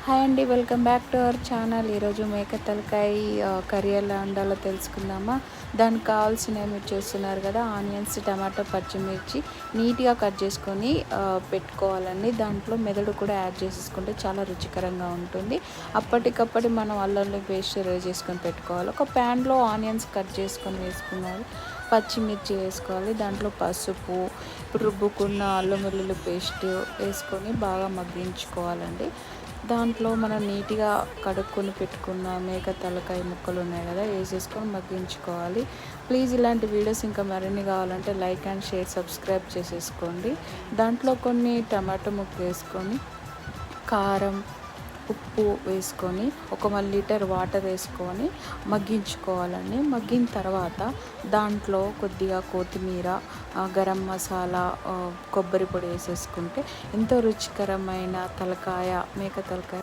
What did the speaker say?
Hi అండి, welcome back to our channel. ఈరోజు మేక తలకాయ కర్రీ ఎలా వండాలో తెలుసుకుందామా. దానికి కావాల్సినవి మీరు చూస్తున్నారు కదా, ఆనియన్స్, టమాటో, పచ్చిమిర్చి నీట్గా కట్ చేసుకొని పెట్టుకోవాలండి. దాంట్లో మెదడు కూడా యాడ్ చేసేసుకుంటే చాలా రుచికరంగా ఉంటుంది. అప్పటికప్పటి మనం అల్లం పేస్ట్ రెడీ చేసుకొని పెట్టుకోవాలి. ఒక ప్యాన్లో ఆనియన్స్ కట్ చేసుకొని వేసుకున్నారు, పచ్చిమిర్చి వేసుకోవాలి, దాంట్లో పసుపు, ఇప్పుడు రుబ్బుకున్న అల్లం వెల్లుల్లి పేస్ట్ వేసుకొని బాగా మగ్గించుకోవాలండి. దాంట్లో మనం నీట్గా కడుక్కొని పెట్టుకున్న మేక తలకాయ ముక్కలు ఉన్నాయి కదా, వేసేసుకొని మగ్గించుకోవాలి. ప్లీజ్ ఇలాంటి వీడియోస్ ఇంకా మరిన్ని కావాలంటే లైక్ అండ్ షేర్, సబ్స్క్రైబ్ చేసేసుకోండి. దాంట్లో కొన్ని టమాటో ముక్క వేసుకొని, కారం, ఉప్పు వేసుకొని, ఒక 1 లీటర్ వాటర్ వేసుకొని మగ్గించుకోవాలండి. మగ్గిన తర్వాత దాంట్లో కొద్దిగా కొత్తిమీర, గరం మసాలా, కొబ్బరి పొడి వేసేసుకుంటే ఎంతో రుచికరమైన తలకాయ, మేక తలకాయ